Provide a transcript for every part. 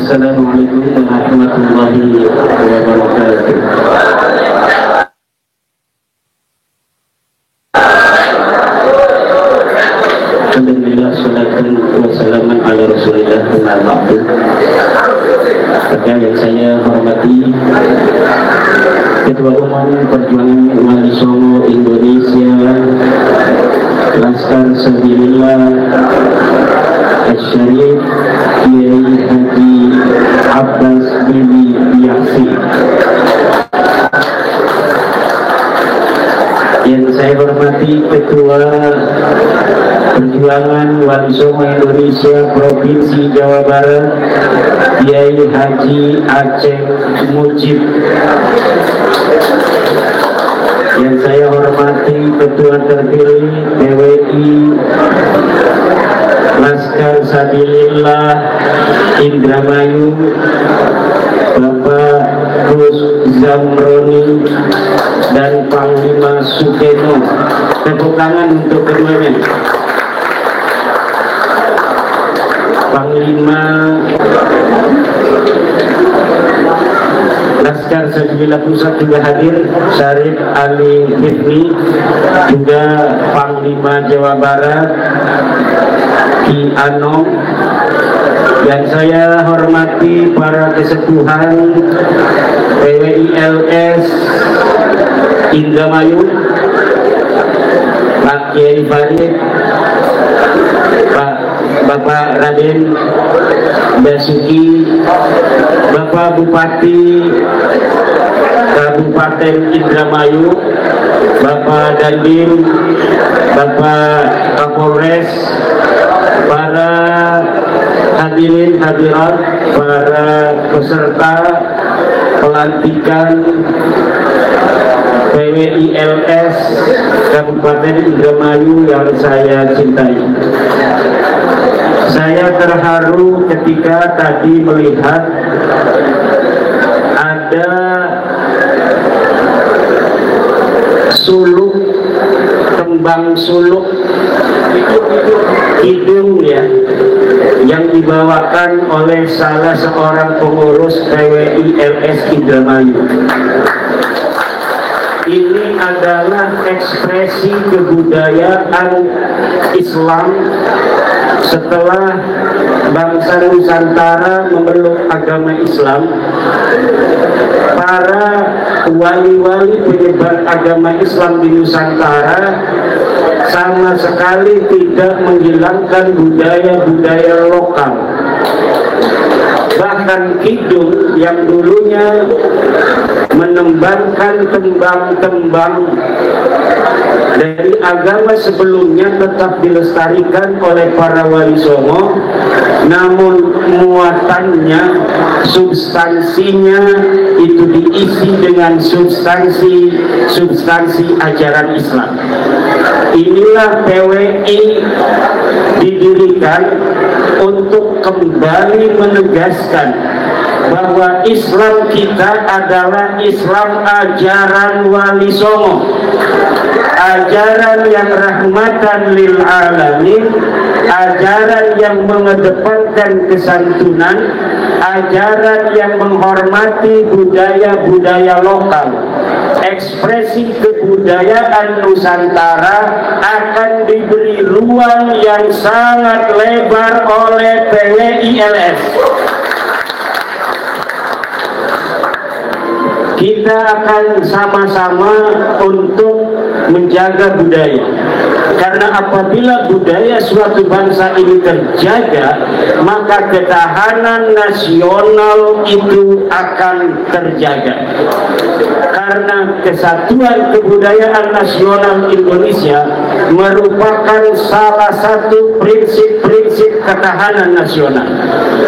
Assalamualaikum warahmatullahi wabarakatuh. Alhamdulillah, salatan wa salaman ala rasulillah wa ba'du. Yang saya hormati Ketua Umum Perjuangan Wali Songo Indonesia Laskar Sabilillah Asy-Syarif Kiai Haji Abbas Bili Yasin. Yang saya hormati Ketua Perjuangan Wali Songo Indonesia Provinsi Jawa Barat Kiai Haji Aceh Mujib. Yang saya hormati Ketua terpilih PWI Laskar Sabilillah Indramayu Bapak Gus Zamroni dan Panglima Sukeno. Tepuk tangan untuk keduanya. Panglima Laskar Sabilillah Pusat juga hadir, Syarif Ali Hifni, juga Panglima Jawa Barat Ki Ano. Yang saya hormati para kesepuhan PWILS Indramayu, Pak Kiai Farid, Bapak Raden Basuki, Bapak Bupati Kabupaten Indramayu, Bapak Dandim, Bapak Kapolres, para hadirin hadirat, para peserta pelantikan PWILS Kabupaten Indramayu yang saya cintai. Saya terharu ketika tadi melihat ada suluk, kembang suluk hidung ya, yang dibawakan oleh salah seorang pengurus PWILS Indramayu. Ini adalah ekspresi kebudayaan Islam setelah bangsa Nusantara memeluk agama Islam. Para wali-wali penyebar agama Islam di Nusantara sama sekali tidak menghilangkan budaya-budaya lokal. Bahkan kidung yang dulunya menembangkan tembang-tembang dari agama sebelumnya tetap dilestarikan oleh para wali songo, namun muatannya, substansinya itu diisi dengan substansi ajaran Islam. Inilah PWI didirikan untuk kembali menegaskan bahwa Islam kita adalah Islam ajaran Wali Songo, ajaran yang rahmatan lil alamin, ajaran yang mengedepankan kesantunan, ajaran yang menghormati budaya-budaya lokal. Ekspresi kebudayaan Nusantara akan diberi ruang yang sangat lebar oleh PWILS. Kita akan sama-sama untuk menjaga budaya, karena apabila budaya suatu bangsa ini terjaga, maka ketahanan nasional itu akan terjaga. Karena kesatuan kebudayaan nasional Indonesia merupakan salah satu prinsip-prinsip ketahanan nasional.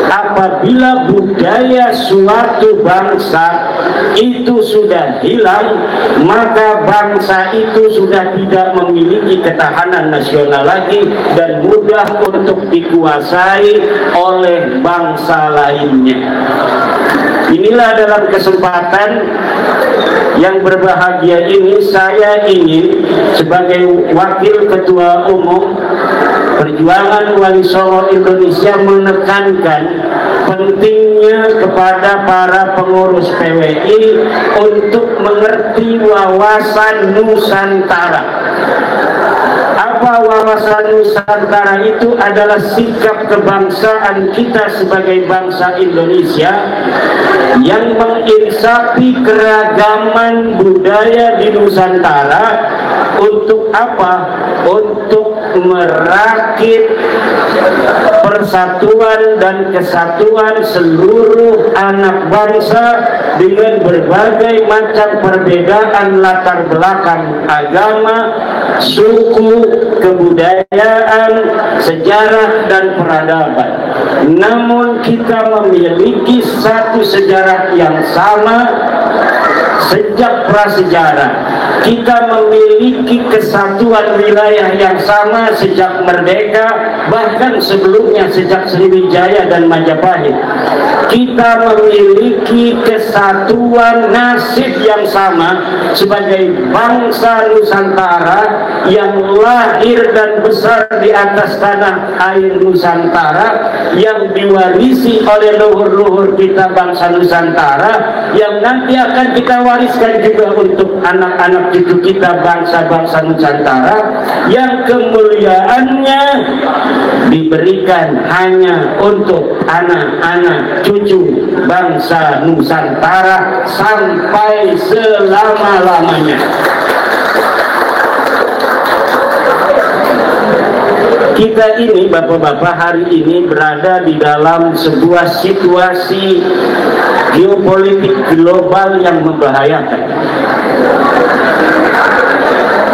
Apabila budaya suatu bangsa itu sudah hilang, maka bangsa itu sudah tidak memiliki ketahanan nasional lagi dan mudah untuk dikuasai oleh bangsa lainnya. Inilah dalam kesempatan yang berbahagia ini, saya ingin sebagai Wakil Ketua Umum Perjuangan Wali Songo Indonesia menekankan pentingnya kepada para pengurus PWI untuk mengerti wawasan Nusantara. Apa wawasan Nusantara itu? Adalah sikap kebangsaan kita sebagai bangsa Indonesia yang menginsafi keragaman budaya di Nusantara. Untuk apa? Untuk merakit persatuan dan kesatuan seluruh anak bangsa dengan berbagai macam perbedaan latar belakang agama, suku, kebudayaan, sejarah, dan peradaban. Namun kita memiliki satu sejarah yang sama sejak prasejarah. Kita memiliki kesatuan wilayah yang sama sejak merdeka, bahkan sebelumnya sejak Sriwijaya dan Majapahit. Kita memiliki kesatuan nasib yang sama sebagai bangsa Nusantara yang lahir dan besar di atas tanah air Nusantara, yang diwarisi oleh leluhur-leluhur kita bangsa Nusantara, yang nanti akan kita wariskan juga untuk anak-anak cucu kita bangsa-bangsa Nusantara, yang kemuliaannya diberikan hanya untuk anak-anak cucu bangsa Nusantara sampai selama-lamanya. Kita ini bapak-bapak hari ini berada di dalam sebuah situasi geopolitik global yang membahayakan.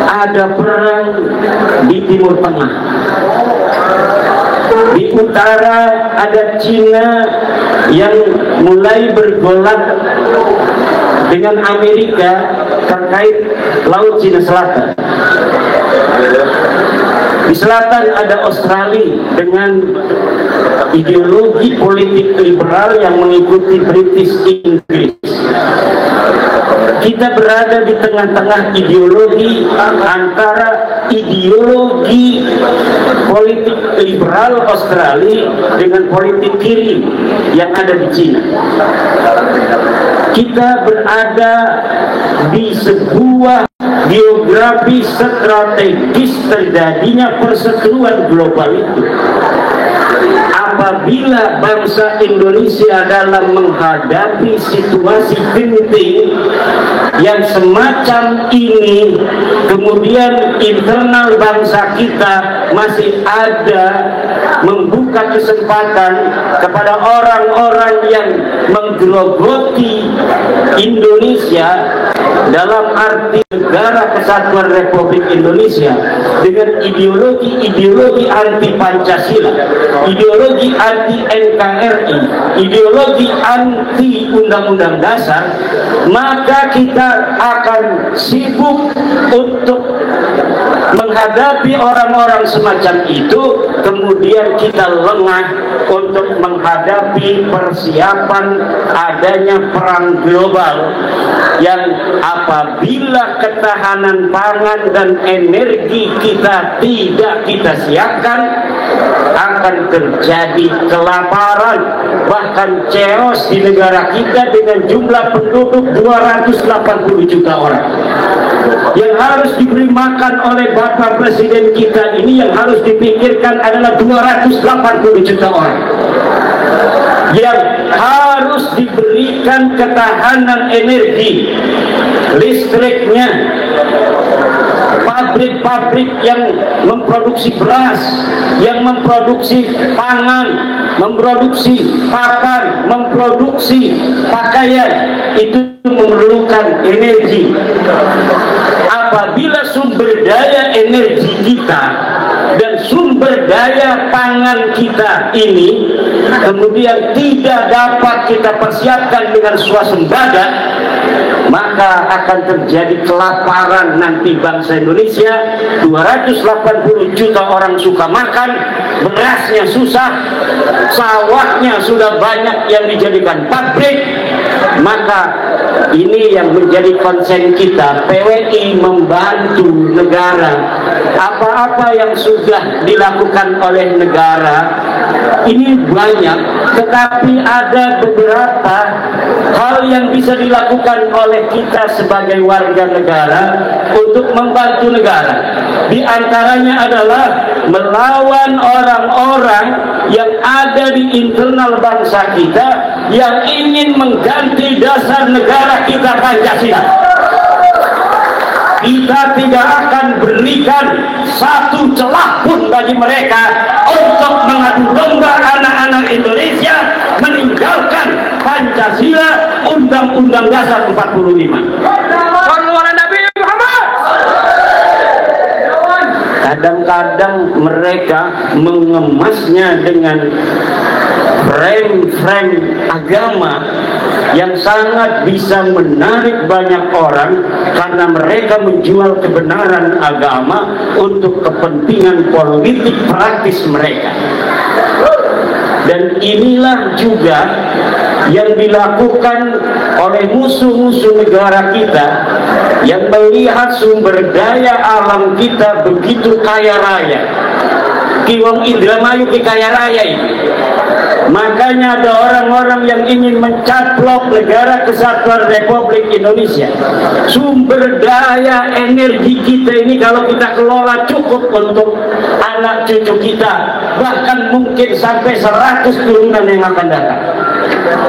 Ada perang di Timur Tengah. Di utara ada Cina yang mulai bergolak dengan Amerika terkait Laut Cina Selatan. Di selatan ada Australia dengan ideologi politik liberal yang mengikuti British Inggris. Kita berada di tengah-tengah ideologi antara ideologi politik liberal Australia dengan politik kiri yang ada di Cina. Kita berada di sebuah geografi strategis terjadinya perseteruan global itu. Apabila bangsa Indonesia dalam menghadapi situasi genting yang semacam ini, kemudian internal bangsa kita masih ada membuka kesempatan kepada orang-orang yang menggerogoti Indonesia dalam arti negara kesatuan Republik Indonesia dengan ideologi anti Pancasila, ideologi anti NKRI, ideologi anti Undang-Undang Dasar, maka kita akan sibuk untuk menghadapi orang-orang semacam itu, kemudian kita lengah untuk menghadapi persiapan adanya perang global yang apabila ketahanan pangan dan energi kita tidak kita siapkan, akan terjadi kelaparan, bahkan chaos di negara kita dengan jumlah penduduk 280 juta orang. Yang harus diberi makan oleh Bapak Presiden kita ini, yang harus dipikirkan adalah 280 juta orang yang harus diberikan ketahanan energi, listriknya, pabrik-pabrik yang memproduksi beras, yang memproduksi pangan, memproduksi pakan, memproduksi pakaian, itu memerlukan energi. Apabila sumber daya energi kita dan sumber daya pangan kita ini kemudian tidak dapat kita persiapkan dengan swasembada, maka akan terjadi kelaparan nanti bangsa Indonesia. 280 juta orang suka makan, berasnya susah, sawahnya sudah banyak yang dijadikan pabrik. Maka ini yang menjadi konsen kita. PWI membantu negara. Apa-apa yang sudah dilakukan oleh negara Ini banyak, tetapi ada beberapa hal yang bisa dilakukan oleh kita sebagai warga negara untuk membantu negara. Di antaranya adalah melawan orang-orang yang ada di internal bangsa kita yang ingin mengganti dasar negara kita Pancasila. Kita tidak akan berikan satu celah pun bagi mereka untuk mengadu domba anak-anak Indonesia meninggalkan Pancasila, Undang-Undang Dasar 45. Kadang-kadang mereka mengemasnya dengan frame-frame agama yang sangat bisa menarik banyak orang karena mereka menjual kebenaran agama untuk kepentingan politik praktis mereka. Dan inilah juga yang dilakukan oleh musuh-musuh negara kita yang melihat sumber daya alam kita begitu kaya raya. Kiwong Indramayu ki kaya raya ini. Makanya ada orang-orang yang ingin mencaplok negara kesatuan Republik Indonesia. Sumber daya energi kita ini kalau kita kelola cukup untuk anak cucu kita, bahkan mungkin sampai 100 turunan yang akan datang.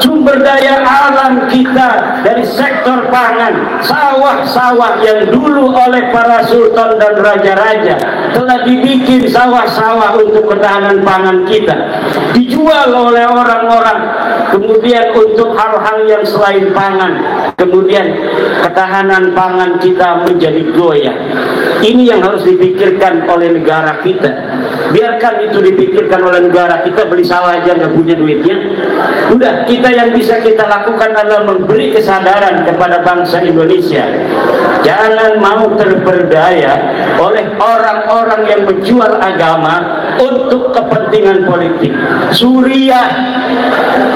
Sumber daya alam kita dari sektor pangan, sawah-sawah yang dulu oleh para sultan dan raja-raja telah dibikin sawah-sawah untuk ketahanan pangan kita, dijual oleh orang-orang kemudian untuk hal-hal yang selain pangan, kemudian ketahanan pangan kita menjadi goyah. Ini yang harus dipikirkan oleh negara kita. Biarkan itu dipikirkan oleh negara kita, beli sawah aja nggak punya duitnya. Udah, kita yang bisa kita lakukan adalah memberi kesadaran kepada bangsa Indonesia. Jangan mau terperdaya oleh orang-orang yang menjual agama untuk kepentingan politik. Suriah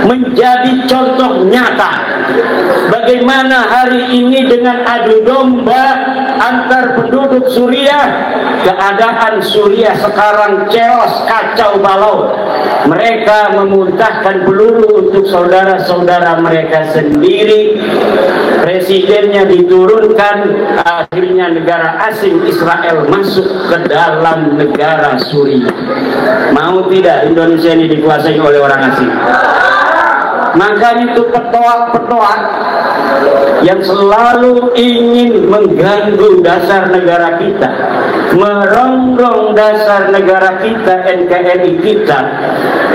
menjadi contoh nyata bagaimana hari ini dengan adu domba antar penduduk Suriah. Keadaan Suriah sekarang chaos, kacau balau. Mereka memuntahkan peluru untuk saudara-saudara mereka sendiri. Presidennya diturunkan, akhirnya negara asing Israel masuk ke dalam negara Suriah. Mau tidak Indonesia ini dikuasai oleh orang asing? Makanya itu petoak-petoak yang selalu ingin mengganggu dasar negara kita, merongrong dasar negara kita, NKRI kita.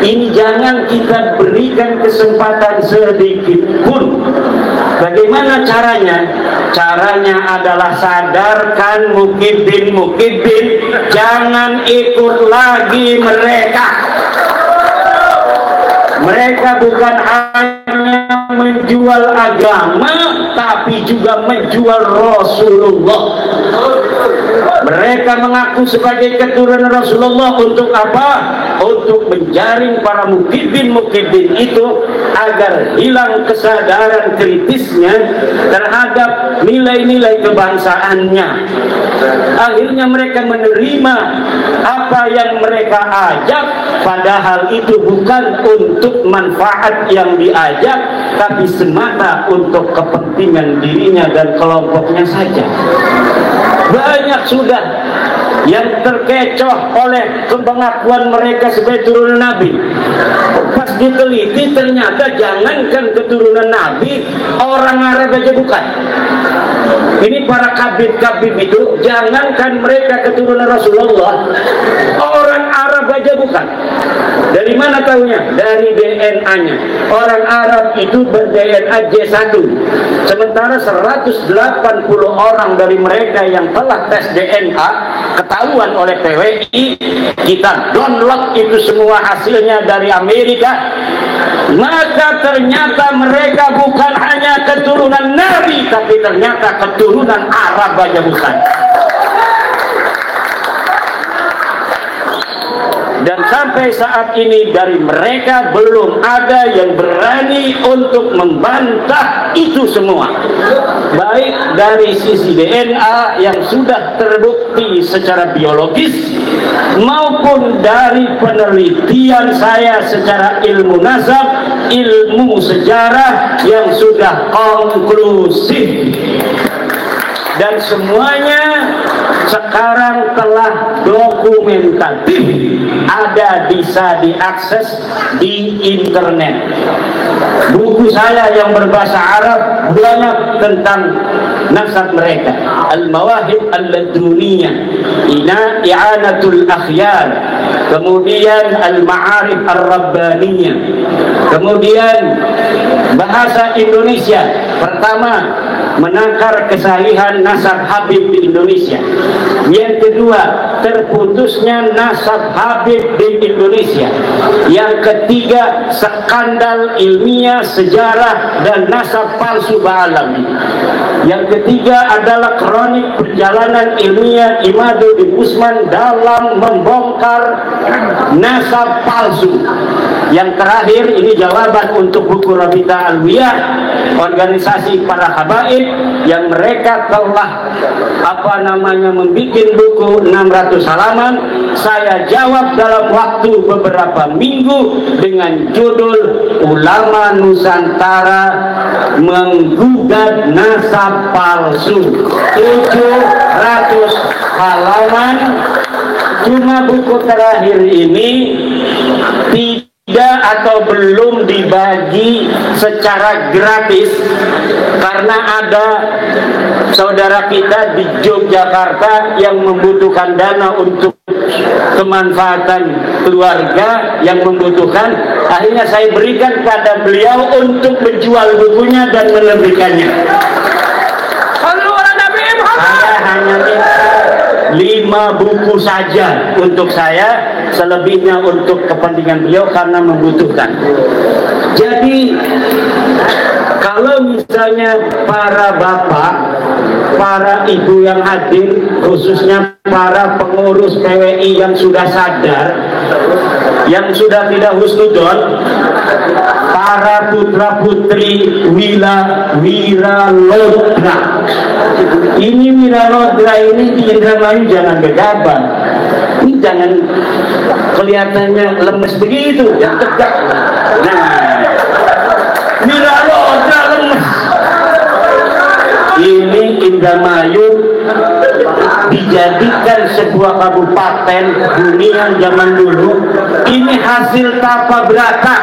Ini jangan kita berikan kesempatan sedikit pun. Bagaimana caranya? Caranya adalah sadarkan mukibin, jangan ikut lagi mereka. Mereka bukan hanya menjual agama, tapi juga menjual Rasulullah. Mereka mengaku sebagai keturunan Rasulullah untuk apa? Untuk menjaring para mukibin itu agar hilang kesadaran kritisnya terhadap nilai-nilai kebangsaannya. Akhirnya mereka menerima apa yang mereka ajak, padahal itu bukan untuk manfaat yang diajak, tapi semata untuk kepentingan dirinya dan kelompoknya saja. Banyak sudah yang terkecoh oleh pengakuan mereka sebagai turunan Nabi. Pas diteliti ternyata jangankan keturunan Nabi, orang Arab aja bukan. Ini para kabib-kabib itu, jangankan mereka keturunan Rasulullah, orang Arab aja bukan. Dari mana tahunya? Dari DNA-nya. Orang Arab itu ber-DNA J1. Sementara 180 orang dari mereka yang telah tes DNA ketahuan oleh PWI, kita download itu semua hasilnya dari Amerika. Maka ternyata mereka bukan hanya keturunan Nabi, tapi ternyata keturunan Arab aja bukan. Dan sampai saat ini dari mereka belum ada yang berani untuk membantah itu semua. Baik dari sisi DNA yang sudah terbukti secara biologis maupun dari penelitian saya secara ilmu nasab, ilmu sejarah yang sudah konklusif. Dan semuanya sekarang telah dokumentatif, bisa diakses di internet. Buku saya yang berbahasa Arab banyak tentang nasab mereka. Al-Mawahib Al-Laduniyah, I'anatul Akhyar, kemudian Al-Ma'arif Ar-Rabbaniyah, kemudian bahasa Indonesia. Pertama, menakar kesahihan nasab Habib di Indonesia. Yang kedua, terputusnya nasab Habib di Indonesia. Yang ketiga, skandal ilmiah, sejarah dan nasab palsu Ba'alawi. Yang ketiga adalah kronik perjalanan ilmiah Imaduddin Usman dalam membongkar nasab palsu. Yang terakhir, ini jawaban untuk buku Rabita Alwiyah, organisasi para habaib yang mereka telah membuat buku 600 halaman. Saya jawab dalam waktu beberapa minggu dengan judul Ulama Nusantara Menggugat Nasab Palsu. 700 halaman. Cuma buku terakhir ini tidak atau belum dibagi secara gratis karena ada saudara kita di Yogyakarta yang membutuhkan dana untuk kemanfaatan keluarga yang membutuhkan. Akhirnya saya berikan pada beliau untuk menjual bukunya dan menerbitkannya. Saya hanya minta 5 buku saja untuk saya, selebihnya untuk kepentingan beliau karena membutuhkan. Jadi kalau misalnya para bapak, para ibu yang hadir, khususnya para pengurus PWI yang sudah sadar, yang sudah tidak husnudon, para putra putri Wiralodra. Ini Wiralodra ini di Indramayu jangan gegabah. Ini jangan kelihatannya lemes begitu, yang tegak. Nah, Wiralodra lemes. Ini Indramayu dijadikan sebuah kabupaten dunia zaman dulu. Ini hasil tapa berata,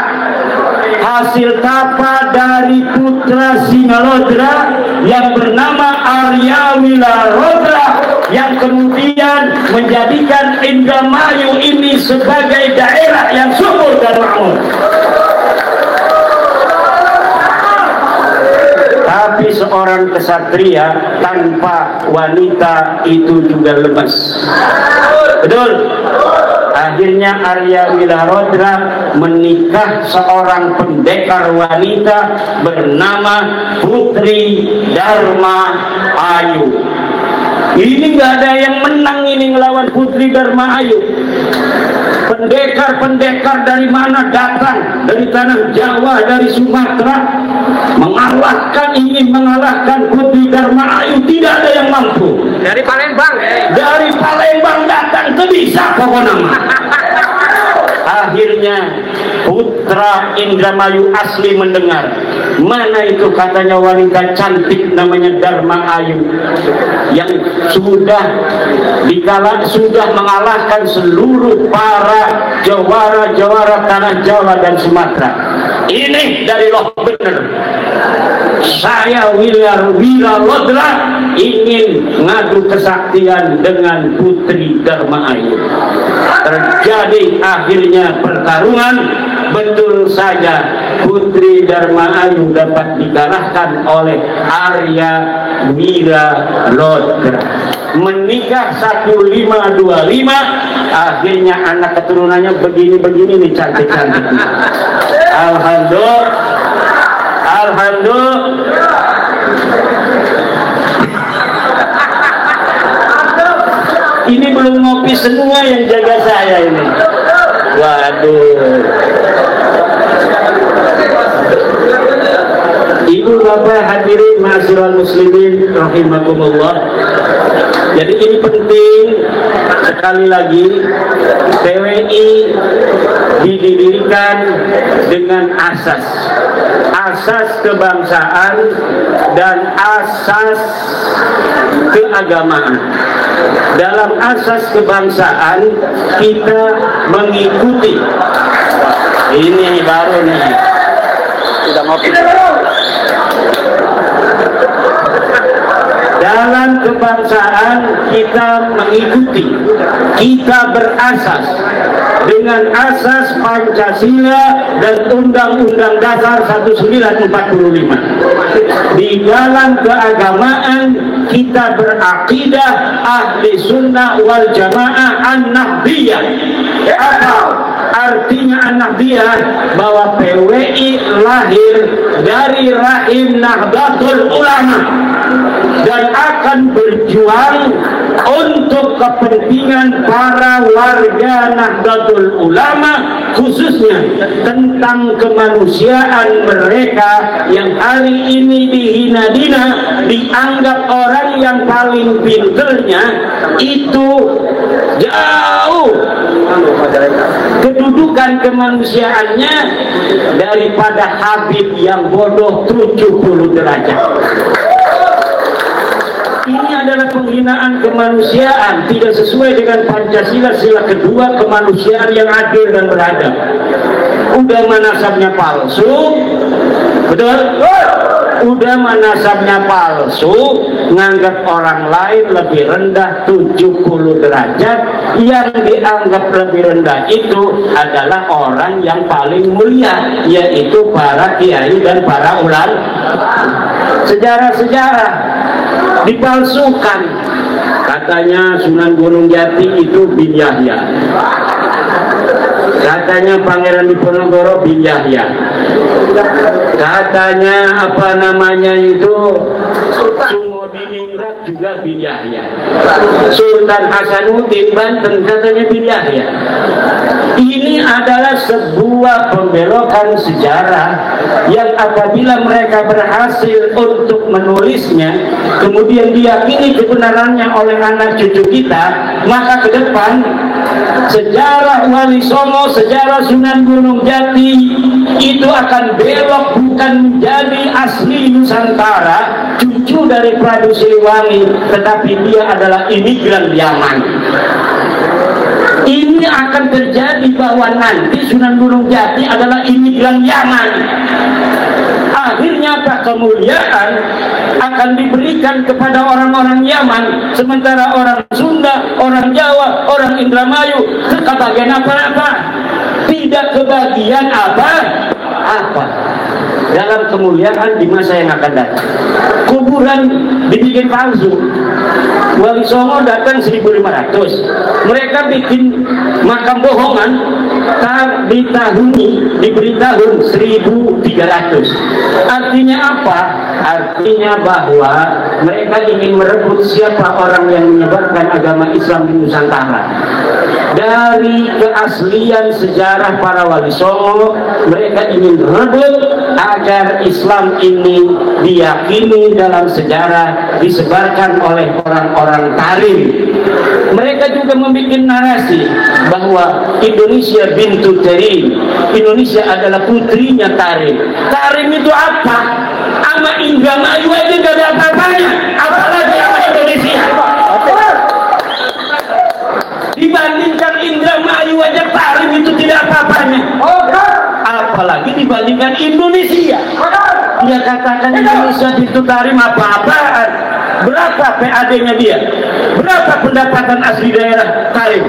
hasil tapa dari putra Singalodra yang bernama Arya Wiralodra, yang kemudian menjadikan Indramayu ini sebagai daerah yang subur dan makmur. Tapi seorang kesatria tanpa wanita itu juga lemas. Betul? Akhirnya Arya Wiralodra menikah seorang pendekar wanita bernama Putri Dharma Ayu. Ini nggak ada yang menang ini ngelawan Putri Dharma Ayu. Pendekar-pendekar dari mana datang? Dari tanah Jawa, dari Sumatera, ingin mengalahkan Putri Dharma Ayu, tidak ada yang mampu. Dari Palembang. Dari Palembang datang, itu bisa pokoknya. Akhirnya putra Indramayu asli mendengar, mana itu katanya wanita cantik namanya Dharma Ayu yang sudah mengalahkan seluruh para jawara tanah Jawa dan Sumatera. Ini dari loh bener. Saya Wiralodra ingin ngadu kesaktian dengan Putri Dharma Ayu. Terjadi akhirnya pertarungan. Betul saja Putri Dharma Ayu dapat dikalahkan oleh Arya Wiralodra. Menikah 1525, akhirnya anak keturunannya begini-begini nih, cantik-cantik. Alhamdulillah. Ini belum ngopi semua yang jaga saya ini. Waduh. Ibu bapak hadirin ma'asyiral muslimin rahimakumullah. Jadi ini penting sekali lagi, PWI didirikan dengan asas kebangsaan dan asas keagamaan. Dalam asas kebangsaan kita mengikuti, ini baru nih, sudah ngopi. Dalam kebangsaan kita mengikuti, kita berasas dengan asas Pancasila dan Undang-Undang Dasar 1945. Di dalam keagamaan kita berakidah ahli sunnah wal jamaah an-nahdiyah. Apa artinya an-nahdiyah? Bahwa PWI lahir dari rahim Nahdlatul Ulama dan akan berjuang untuk kepentingan para warga Nahdlatul Ulama, khususnya tentang kemanusiaan mereka yang hari ini dihina-hina, dianggap orang yang paling pinternya itu jauh kedudukan kemanusiaannya daripada Habib yang bodoh 70 derajat. Ini adalah penghinaan kemanusiaan, tidak sesuai dengan Pancasila sila kedua, kemanusiaan yang adil dan beradab. Udah manasabnya palsu, betul? Udah manasabnya palsu, nganggap orang lain lebih rendah 70 derajat. Yang dianggap lebih rendah itu adalah orang yang paling mulia, yaitu para kiai dan para ulama. Sejarah-sejarah dipalsukan, katanya Sunan Gunung Jati itu bin Yahya, katanya Pangeran Diponegoro bin Yahya, katanya apa namanya itu Sumodiningrat juga bin Yahya, Sultan Hasanuddin Banten katanya bin Yahya. Ini adalah sebuah pembelokan sejarah yang apabila mereka berhasil untuk menulisnya, kemudian diyakini kebenarannya oleh anak cucu kita, maka ke depan sejarah Wali Songo, sejarah Sunan Gunung Jati itu akan belok, bukan menjadi asli Nusantara, cucu dari Prabu Siliwangi, tetapi dia adalah imigran Yaman. Ini akan terjadi bahwa nanti Sunan Gunung Jati adalah imigran Yaman. Akhirnya apa? Kemuliaan akan diberikan kepada orang-orang Yaman, sementara orang Sunda, orang Jawa, orang Indramayu kebagian apa-apa, tidak kebagian apa-apa dalam kemuliaan di masa yang akan datang. Kuburan dibikin palsu. Wali Songo datang 1500, mereka bikin makam bohongan diberi tahun 1300. Artinya apa? Artinya bahwa mereka ingin merebut siapa orang yang menyebarkan agama Islam di Nusantara. Dari keaslian sejarah para Wali Songo, mereka ingin rebut agar Islam ini diyakini dalam sejarah, disebarkan oleh orang-orang Tarim. Mereka juga membuat narasi bahwa Indonesia bintu Tarim, Indonesia adalah putrinya Tarim. Tarim itu apa? Sama Indramayu aja gak ada apa-apanya, apalagi sama Indonesia. Dibandingkan Indramayu aja Tarim itu tidak apa-apanya, apalagi dibandingkan Indonesia. Dia katakan Indonesia itu Tarim apa-apaan. Berapa PAD-nya dia? Berapa pendapatan asli daerah Tarim?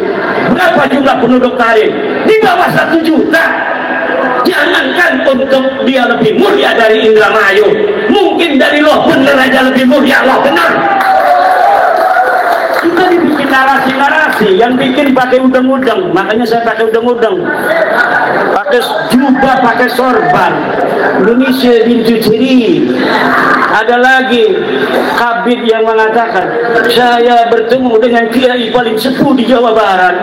Berapa jumlah penduduk Tarim? Di bawah 1 juta. Jangankan untuk dia lebih mulia dari Indramayu, mungkin dari Loh Bener aja lebih mulia Loh Bener. Kita dibikin narasi-narasi yang bikin pakai udeng-udeng, makanya saya pakai udeng-udeng, pakai jubah, pakai sorban. Indonesia bintu Ciri. Ada lagi Habib yang mengatakan, saya bertemu dengan kiai paling sepuh di Jawa Barat,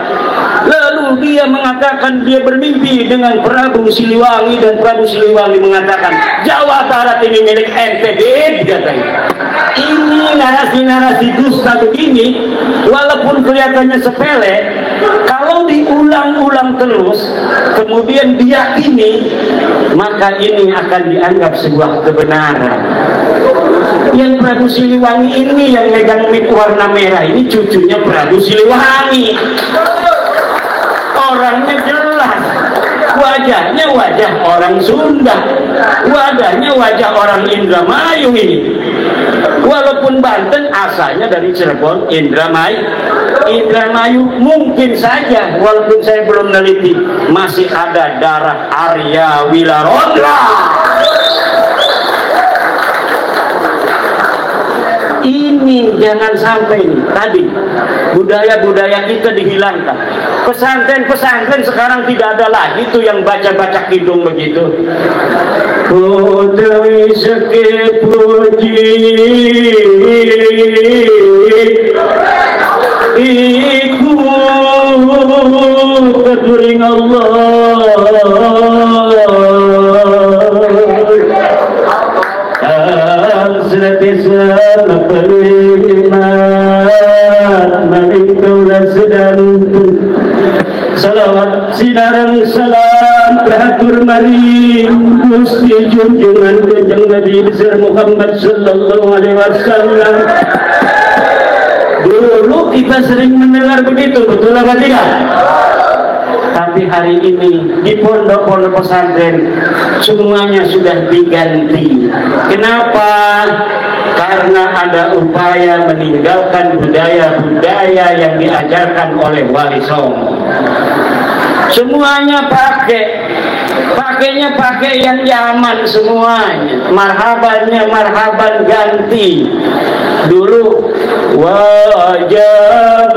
lalu Lalu dia mengatakan dia bermimpi dengan Prabu Siliwangi, dan Prabu Siliwangi mengatakan Jawa Barat ini milik NTB, katanya. Ini narasi-narasi dusta begini, walaupun kelihatannya sepele, kalau diulang-ulang terus, kemudian diyakini, maka ini akan dianggap sebuah kebenaran. Yang Prabu Siliwangi ini yang megang mic warna merah ini cucunya Prabu Siliwangi. Orangnya jelas, wajahnya wajah orang Sunda, wajahnya wajah orang Indramayu ini. Walaupun Banten asalnya dari Cirebon, Indramayu mungkin saja, walaupun saya belum neliti, masih ada darah Arya Wilarondra. Ini jangan sampai nih, tadi budaya-budaya kita dihilangkan. Pesantren-pesantren sekarang tidak ada lagi tuh yang baca-baca kidung begitu. Putri seke puji iku keturing Allah senantiasa beriman meningkaulah sedang salawat sinarang salam teratur mari Gusti junjungan Kanjeng Nabi besar Muhammad sallallahu alaihi wasallam. Dulu kita sering mendengar begitu, betul apa tidak? Tapi hari ini di pondok-pondok pesantren semuanya sudah diganti. Kenapa? Karena ada upaya meninggalkan budaya-budaya yang diajarkan oleh Wali Songo. Semuanya pakainya pakai yang zaman semuanya. Marhabannya marhaban ganti. Dulu wajib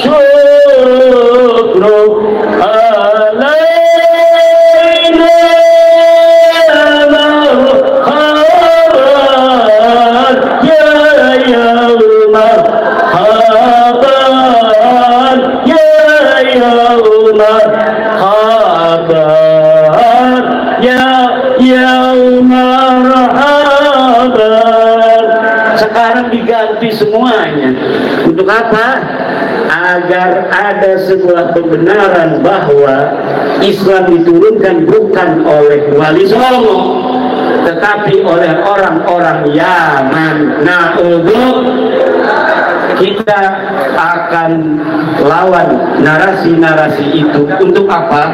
syukru alaina marhaban ya marhaban ya marhaban ya marhaban. Sekarang diganti semuanya. Untuk apa? Agar ada sebuah kebenaran bahwa Islam diturunkan bukan oleh Wali Songo, tetapi oleh orang-orang Yaman. Nah, kita akan lawan narasi-narasi itu. Untuk apa?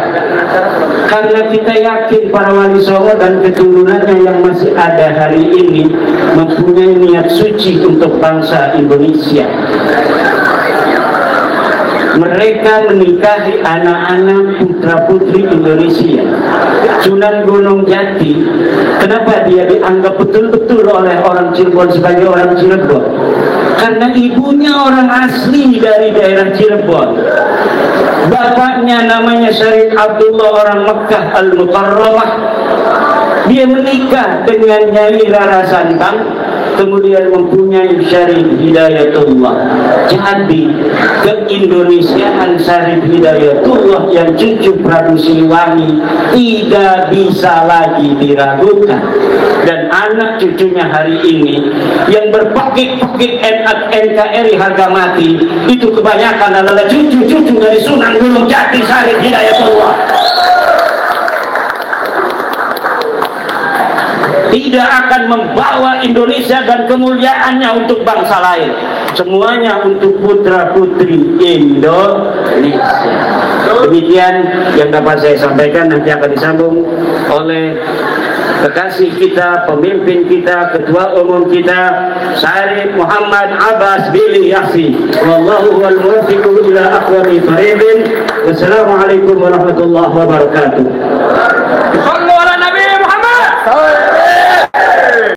Karena kita yakin para Wali Songo dan keturunannya yang masih ada hari ini mempunyai niat suci untuk bangsa Indonesia. Mereka menikahi anak-anak putra-putri Indonesia. Sunan Gunung Jati, kenapa dia dianggap betul-betul oleh orang Cirebon sebagai orang Cirebon? Karena ibunya orang asli dari daerah Cirebon. Bapaknya namanya Syarif Abdullah, orang Mekah Al-Mukarramah. Dia menikah dengan Nyai Rara Santang, kemudian mempunyai Syarif Hidayatullah. Jadi keindonesiaan Syarif Hidayatullah yang cucu Prabu Siliwangi tidak bisa lagi diragukan. Dan anak cucunya hari ini yang berpekik-pekik NKRI harga mati itu kebanyakan adalah cucu-cucu dari Sunan Gunung Jati Syarif Hidayatullah. Tidak akan membawa Indonesia dan kemuliaannya untuk bangsa lain. Semuanya untuk putra-putri Indonesia. Demikian yang dapat saya sampaikan. Nanti akan disambung oleh kekasih kita, pemimpin kita, ketua umum kita, Syarif Muhammad Abbas Billy Yaksi. Wallahu wal muwaffiq ila aqwamit thariqin. Wassalamualaikum warahmatullahi wabarakatuh.